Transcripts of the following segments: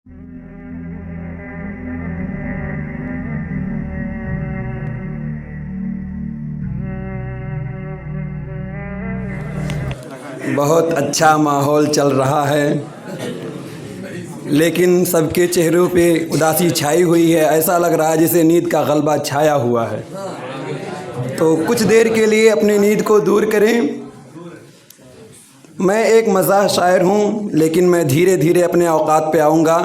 बहुत अच्छा माहौल चल रहा है, लेकिन सबके चेहरों पे उदासी छाई हुई है। ऐसा लग रहा है जैसे नींद का गलबा छाया हुआ है। तो कुछ देर के लिए अपनी नींद को दूर करें। मैं एक मज़ाह शायर हूँ, लेकिन मैं धीरे धीरे अपने औकात पे आऊँगा।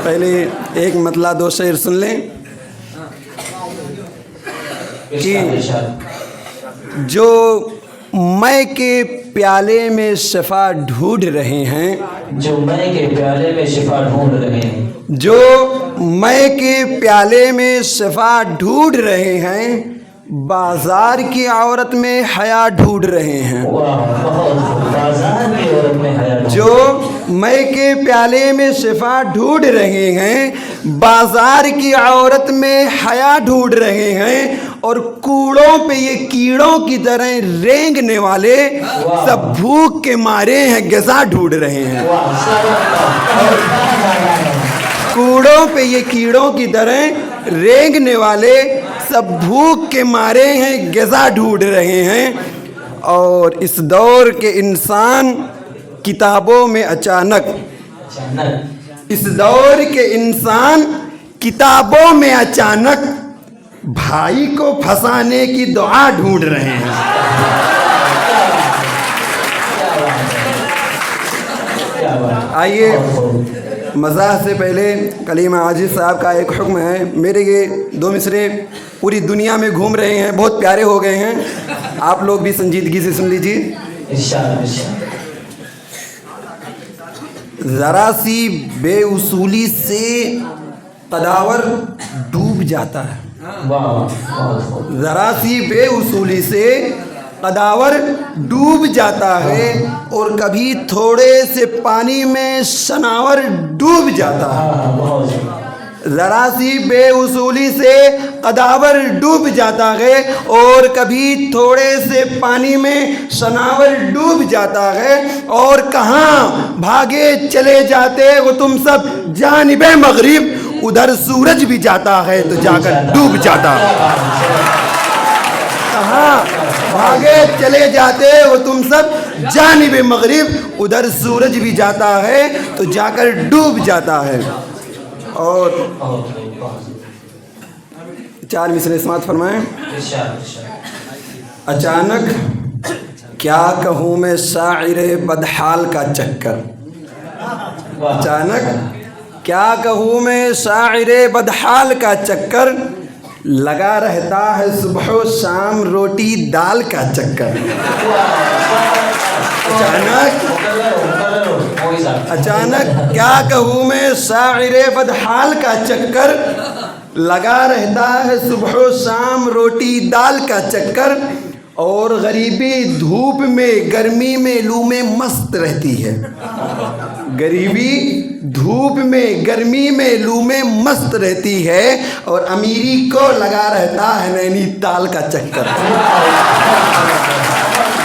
पहले एक मतला दो शेर सुन लें कि जो मैं के प्याले में शिफा ढूंढ रहे हैं, जो मैं के प्याले में शिफा ढूंढ रहे हैं, जो मैं के प्याले में शिफा ढूंढ रहे हैं, बाजार की औरत में हया ढूंढ रहे हैं। बाजार की औरत में हया। जो मैं के प्याले में शिफा ढूंढ रहे हैं, बाजार की औरत में हया ढूंढ रहे हैं, और कूड़ों पे ये कीड़ों की तरह रेंगने वाले सब भूख के मारे हैं ग़िज़ा ढूंढ रहे हैं। कूड़ों पे ये कीड़ों की तरह रेंगने वाले सब भूख के मारे हैं ग़िज़ा ढूंढ रहे हैं। और इस दौर के इंसान किताबों में अचानक, इस दौर के इंसान किताबों में अचानक भाई को फंसाने की दुआ ढूंढ रहे हैं। आइए, मज़ाह से पहले कलीमा आजिज़ साहब का एक हुक्म है। मेरे ये दो मिसरे पूरी दुनिया में घूम रहे हैं, बहुत प्यारे हो गए हैं। आप लोग भी संजीदगी से सुन लीजिए। ज़रा सी बेउसूली से कदावर डूब जाता है। ज़रा सी बेउसूली से कदावर डूब जाता है, और कभी थोड़े से पानी में शनावर डूब जाता है। ज़रा सी बेउसूली से कदावर डूब जाता है, और कभी थोड़े से पानी में शनावर डूब जाता है। और कहाँ भागे चले जाते हो तुम सब जानिबे मगरिब, उधर सूरज भी जाता है तो जाकर डूब जाता है। कहाँ भागे चले जाते हो तुम सब जानिबे मगरिब, उधर सूरज भी जाता है तो जाकर डूब जाता है। और चार मिसरे समात फरमाएं। अचानक क्या कहूँ मैं शायरे बदहाल का चक्कर, अचानक क्या कहूँ मैं शायरे बदहाल का चक्कर, लगा रहता है सुबह शाम रोटी दाल का चक्कर। अचानक क्या कहूँ मैं शायरे बदहाल का चक्कर, लगा रहता है सुबह शाम रोटी दाल का चक्कर। और गरीबी धूप में गर्मी में लू में मस्त रहती है। गरीबी धूप में गर्मी में लू में मस्त रहती है, और अमीरी को लगा रहता है नैनीताल का चक्कर।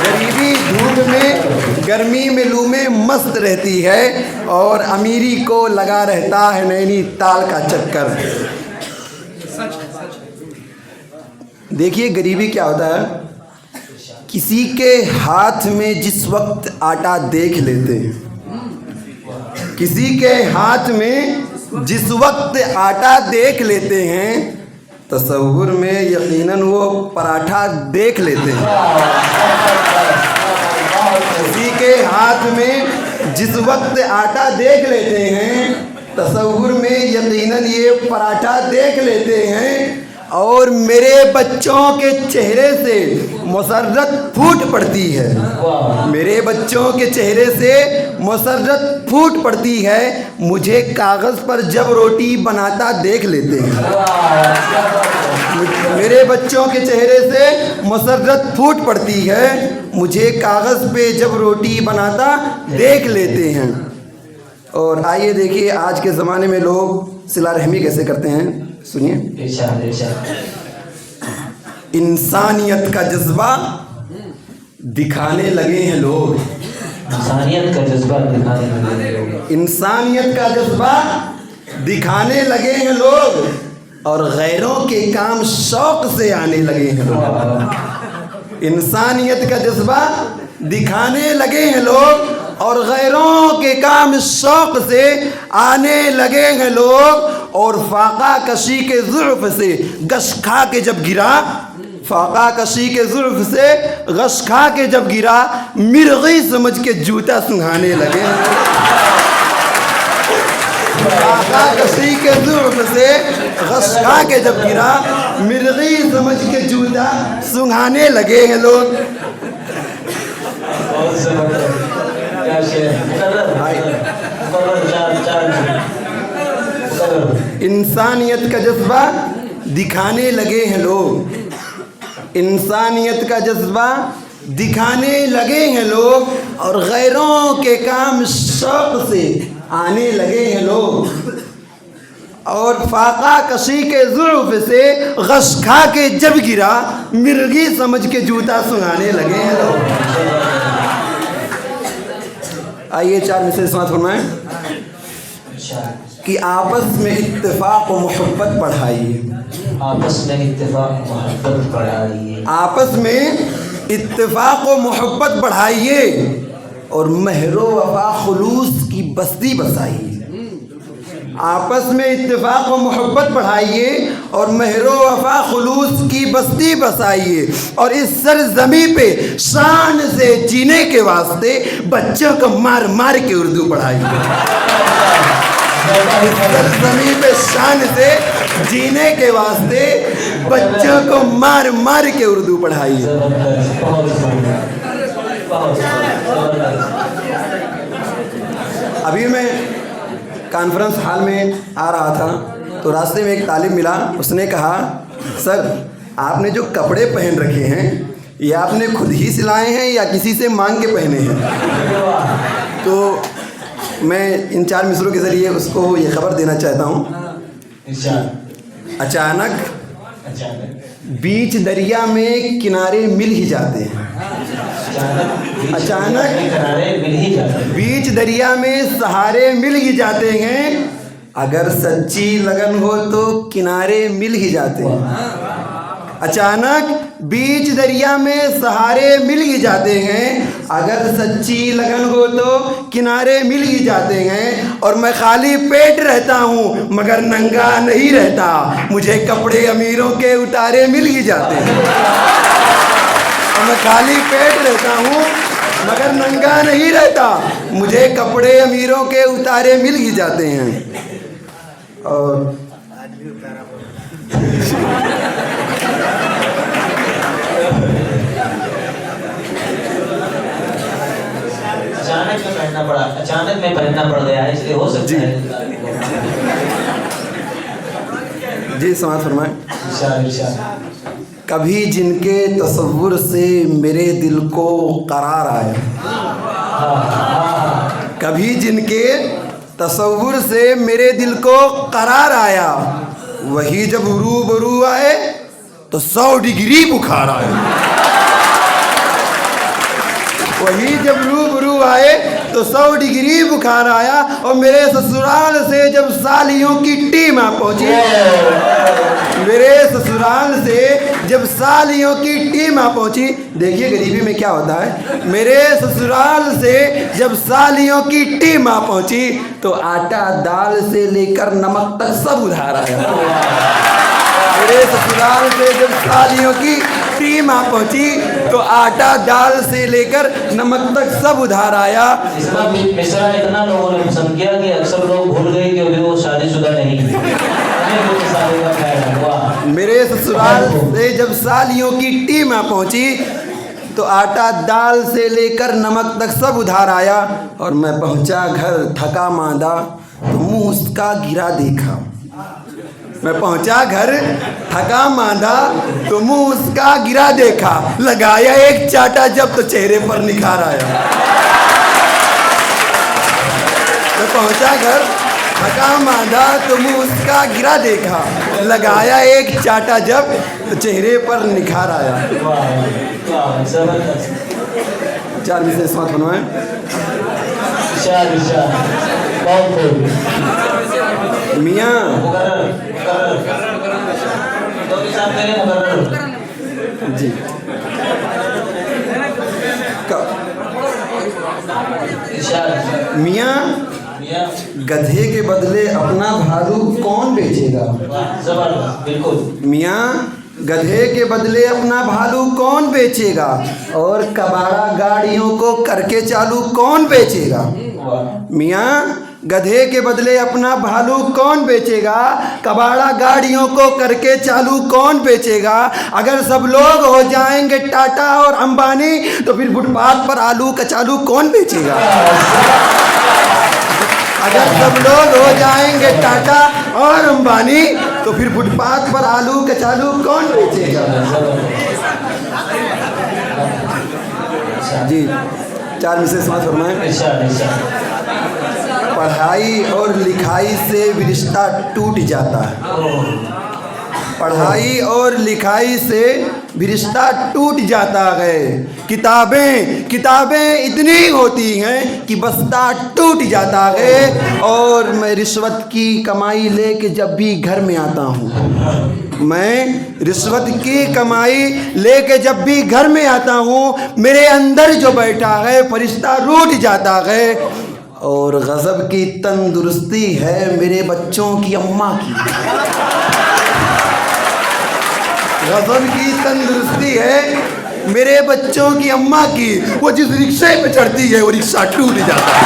गरीबी धूप में गर्मी में लू में मस्त रहती है, और अमीरी को लगा रहता है नैनीताल का चक्कर। देखिए गरीबी क्या होता है। किसी के हाथ में जिस वक्त आटा देख लेते हैं, किसी के हाथ में जिस वक्त आटा देख लेते हैं, तसव्वुर में यकीनन वो पराठा देख लेते हैं। किसी के हाथ में जिस वक्त आटा देख लेते हैं, तसव्वुर में यकीनन ये पराठा देख लेते हैं। और मेरे बच्चों के चेहरे से मुसर्रत फूट पड़ती है। मेरे बच्चों के चेहरे से मुसर्रत फूट पड़ती है। मुझे कागज़ पर जब रोटी बनाता देख लेते हैं। मेरे बच्चों के चेहरे से मुसर्रत फूट पड़ती है। मुझे कागज़ पे जब रोटी बनाता देख लेते हैं। और आइए देखिए आज के ज़माने में लोग सिला रहमी कैसे करते हैं। सुनिए। इंसानियत का जज्बा दिखाने लगे हैं लोग, इंसानियत का जज्बा दिखाने लगे लोग। इंसानियत का जज्बा दिखाने लगे हैं लोग और गैरों के काम शौक से आने लगे हैं लोग। इंसानियत का जज्बा दिखाने लगे हैं लोग और गैरों के काम शौक से आने लगे हैं लोग। और फाका कशी के जुल्फ से गश खा के जब गिरा, फाका कशी के जुल्फ से गश खा के जब गिरा, मिर्गी समझ के जूता सुंघाने लगे। फाका कशी के जुल्फ से गश खा के जब गिरा, मिर्गी समझ के जूता सुंघाने लगे हैं लोग। बहुत जबरदस्त, क्या शेर, इंसानियत का जज्बा दिखाने लगे हैं लोग। इंसानियत का जज्बा दिखाने लगे हैं लोग और गैरों के काम शौक से आने लगे हैं लोग। और फाका कशी के जुल्फ से गश खा के जब गिरा, मिर्गी समझ के जूता सुंघाने लगे हैं लोग। आइए 4 मिसरे समाप्त फरमाएं कि आपस में इत्तेफाक और मोहब्बत बढ़ाइए। आपस में इत्तेफाक मोहब्बत बढ़ाइए। आपस में इत्तेफाक और मोहब्बत बढ़ाइए और महरो वफा खुलूस की बस्ती बसाइए। आपस में इत्तेफाक और मोहब्बत बढ़ाइए और महरो वफा खुलूस की बस्ती बसाइए। और इस सरजमी पे शान से जीने के वास्ते बच्चों को मार मार के उर्दू पढ़ाइए। सरजमी पे शान से जीने के वास्ते बच्चों को मार मार के उर्दू पढ़ाइए। अभी मैं कॉन्फ्रेंस हॉल में आ रहा था तो रास्ते में एक तालिब मिला। उसने कहा, सर आपने जो कपड़े पहन रखे हैं ये आपने खुद ही सिलाए हैं या किसी से मांग के पहने हैं? तो मैं इन 4 मिसरों के ज़रिए उसको ये खबर देना चाहता हूँ। अचानक बीच दरिया में किनारे मिल ही जाते हैं। अचानक बीच दरिया में सहारे मिल ही जाते हैं। अगर सच्ची लगन हो तो किनारे मिल ही जाते हैं। अचानक बीच दरिया में सहारे मिल ही जाते हैं। अगर सच्ची लगन हो तो किनारे मिल ही जाते हैं। और मैं खाली पेट रहता हूँ मगर नंगा नहीं रहता, मुझे कपड़े अमीरों के उतारे मिल ही जाते हैं। और मैं खाली पेट रहता हूँ मगर नंगा नहीं रहता, मुझे कपड़े अमीरों के उतारे मिल ही जाते हैं। और अचानक में पहनना पड़ गया है, इसलिए हो सकता है। जी समाज फरमाएं। कभी जिनके तसव्वुर से मेरे दिल को करार आया, कभी जिनके तसव्वुर से मेरे दिल को करार आया, वही जब रूबरू आए तो 100 डिग्री बुखार आया। वही जब रूबरू आए तो 100 डिग्री बुखार आया। और मेरे ससुराल से जब सालियों की टीम आ पहुंची, मेरे ससुराल से जब सालियों की टीम आ पहुंची, देखिए गरीबी में क्या होता है। मेरे ससुराल से जब सालियों की टीम आ पहुंची तो आटा दाल से लेकर नमक तक सब उधार आया। मेरे ससुराल से जब सालियों की टीम आ पहुंची तो आटा दाल से लेकर नमक तक सब उधार आया। इसका मिसरा इतना लोगों ने पसंद किया कि अक्सर लोग भूल गए कि अभी वो शादीशुदा नहीं है। मेरे ससुराल से जब सालियों की टीम आ पहुंची तो आटा दाल से लेकर नमक तक सब उधार आया। और मैं पहुंचा घर थका मांदा तो मुंह उसका गिरा देखा। मैं पहुंचा घर थका मांदा तो मुंह उसका गिरा देखा। लगाया एक चाटा जब तो चेहरे पर निखार आया। मैं पहुंचा घर थका मांदा तो मुंह उसका गिरा देखा। लगाया एक चाटा जब तो चेहरे पर निखार आया। 4 में से समाप्त फरमाएं। इरशाद इरशाद बहुत खूब मियाँ मुकर्रर दो के साथ करें मुकर्रर जी इरशाद मियाँ मियां गधे के बदले अपना भालू कौन बेचेगा? वाह जबरदस्त बिल्कुल मियाँ गधे के बदले अपना भालू कौन बेचेगा और कबाड़ा गाड़ियों को करके चालू कौन बेचेगा? वाह मियाँ गधे के बदले अपना भालू कौन बेचेगा, कबाड़ा गाड़ियों को करके चालू कौन बेचेगा? अगर सब लोग हो जाएंगे टाटा और अंबानी तो फिर फुटपाथ पर आलू कचालू कौन बेचेगा? अगर सब लोग हो जाएंगे टाटा और अंबानी तो फिर फुटपाथ पर आलू कचालू कौन बेचेगा? जी 4 में से समाप्त फरमाएं। इरशाद इरशाद पढ़ाई और लिखाई से भी रिश्ता टूट जाता है। पढ़ाई और लिखाई से भी रिश्ता टूट जाता है। किताबें इतनी होती हैं कि बस्ता टूट जाता है। और मैं रिश्वत की कमाई लेके जब भी घर में आता हूँ, मैं रिश्वत की कमाई लेके जब भी घर में आता हूँ, मेरे अंदर जो बैठा है फरिश्ता रूठ जाता है। और गज़ब की तंदुरुस्ती है मेरे बच्चों की अम्मा की। गज़ब की तंदुरुस्ती है मेरे बच्चों की अम्मा की। वो जिस रिक्शे पे चढ़ती है वो रिक्शा टूट जाता है।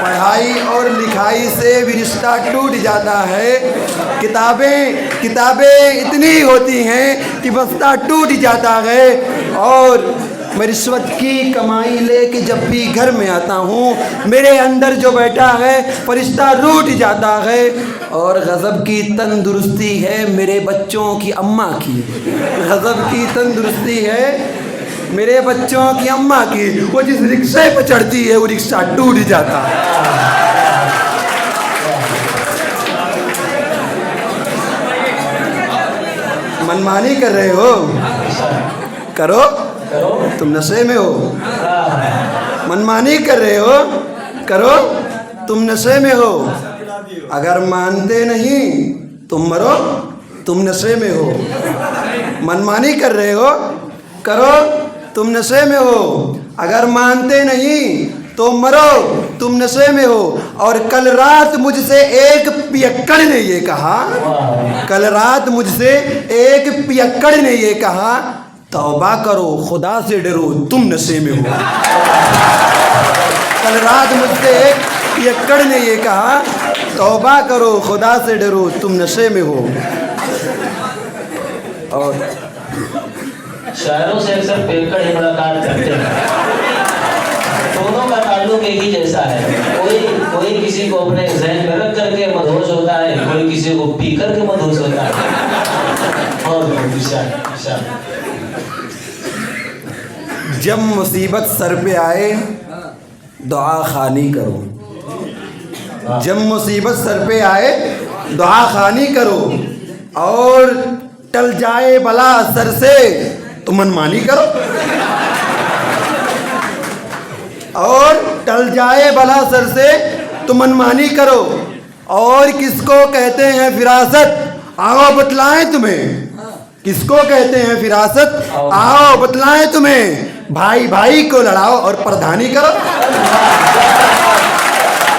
पढ़ाई और लिखाई से भी रिश्ता टूट जाता है। किताबें इतनी होती हैं कि बस्ता टूट जाता है। और मैं रिश्वत की कमाई लेके जब भी घर में आता हूँ, मेरे अंदर जो बैठा है फरिश्ता रूठ जाता है। और गज़ब की तंदुरुस्ती है मेरे बच्चों की अम्मा की। गज़ब की तंदुरुस्ती है मेरे बच्चों की अम्मा की। वो जिस रिक्शे पर चढ़ती है वो रिक्शा टूट जाता है। मनमानी कर रहे हो, करो तुम नशे में हो। मनमानी कर रहे हो, करो तुम नशे में हो। अगर मानते नहीं तुम मरो, तुम नशे में हो। मनमानी कर रहे हो, करो तुम नशे में हो। अगर मानते नहीं तो मरो, तुम नशे में हो। और कल रात मुझसे एक पियक्कड़ ने ये कहा, कल रात मुझसे एक पियक्कड़ ने ये कहा, तौबा करो खुदा से डरो तुम नशे में हो। कल रात मुझसे एक पियक्कड़ ने ये कहा, तौबा करो खुदा से डरो तुम नशे में हो। और शायरों से अक्सर पियक्कड़ ही मुलाकात करते हैं। दोनों का ताल्लुक एक ही जैसा है। कोई किसी को अपने ज़हन में रख करके मदहोश होता है, कोई किसी को पी करके मदहोश होता है। और जब मुसीबत सर पे आए दुआ खानी करो। जब मुसीबत सर पे आए दुआ खानी करो। और टल जाए बला सर से तो मनमानी करो। और टल जाए बला सर से तो मनमानी करो। और किसको कहते हैं फिरासत, आओ बतलाएं तुम्हें। किसको कहते हैं फिरासत, आओ बतलाएं तुम्हें। भाई भाई को लड़ाओ और प्रधानी करो।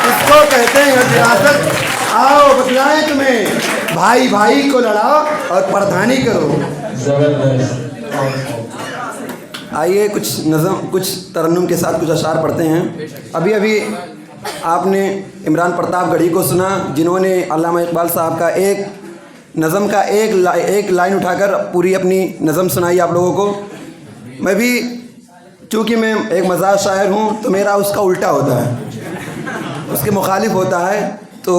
किसको कहते हैं फिरासत, आओ बतलाएं तुम्हें। भाई भाई को लड़ाओ और प्रधानी करो। आइए कुछ नज़म, कुछ तरन्नुम के साथ कुछ अशार पढ़ते हैं। अभी अभी आपने इमरान प्रतापगढ़ी को सुना, जिन्होंने अल्लामा इकबाल साहब का एक नज़म का एक लाइन उठाकर पूरी अपनी नज़म सुनाई आप लोगों को। मैं भी चूँकि मैं एक मज़ार शायर हूँ तो मेरा उसका उल्टा होता है, उसके मुखालिफ होता है। तो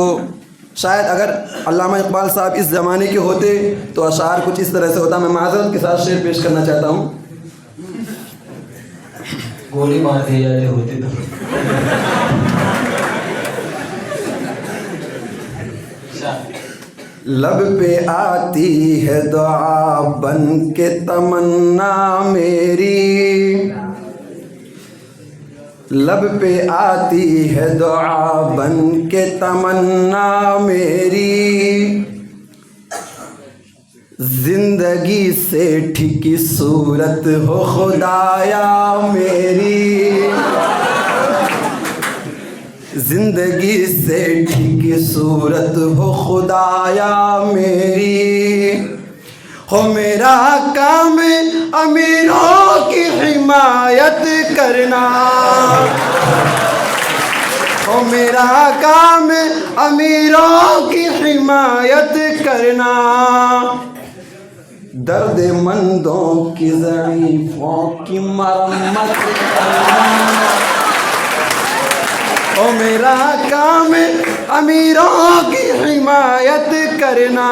शायद अगर अल्लामा इकबाल साहब इस ज़माने के होते तो अशार कुछ इस तरह से होता। मैं माज़रत के साथ शेर पेश करना चाहता हूँ। गोली मार दिए जाते होते तो लब पे आती है दुआ बन के तमन्ना मेरी, लब पे आती है दुआ बन के तमन्ना मेरी, जिंदगी से ठिकी सूरत हो खुदाया मेरी, जिंदगी से ठिकी सूरत हो खुदाया मेरी। हो मेरा काम अमीरों की हिमायत करना, हो मेरा काम अमीरों की हिमायत करना, दर्दमंदों की ज़ईफ़ों की मरम्मत करना। ओ मेरा काम अमीरों की हिमायत करना,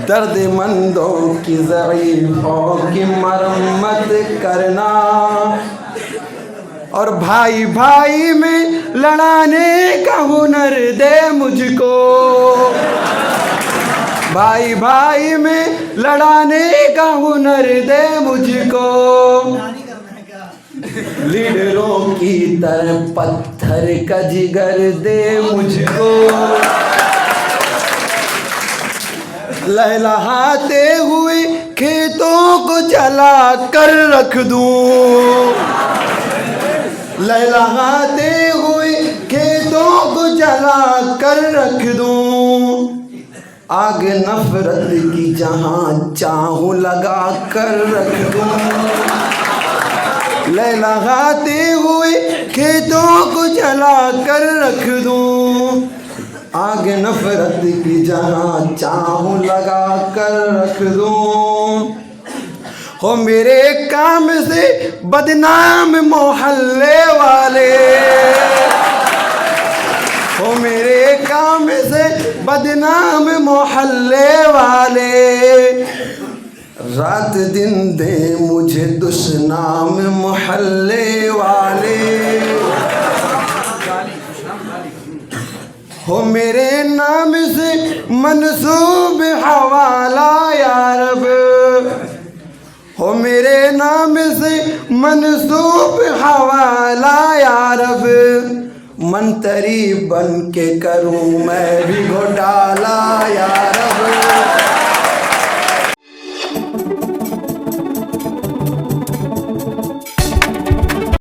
दर्दमंदों की ज़ईफ़ों की मरम्मत करना। और भाई भाई में लड़ाने का हुनर दे मुझको, भाई भाई में लड़ाने का हुनर दे मुझको, लीडरों की तरह पत्थर का जिगर दे मुझको, लहलहाते हुए खेतों को जला कर रख दूं, लहलहाते हुए खेतों को जला कर रख दूं, आग नफरत की जहां चाहूं लगा कर रख दूं, लहलहाते हुए खेतों को जला कर रख दूं, आग नफरत की जहां चाहूं लगा कर रख दूं। हो मेरे काम से बदनाम मोहल्ले वाले, हो मेरे काम से बदनाम मोहल्ले वाले, रात दिन दे मुझे दुश्नाम मोहल्ले वाले। हो मेरे नाम से मनसूब हवाला या रब, हो मेरे नाम से मनसूब हवाला या रब, मंतरी बन के करूं मैं भी घोटाला या रब।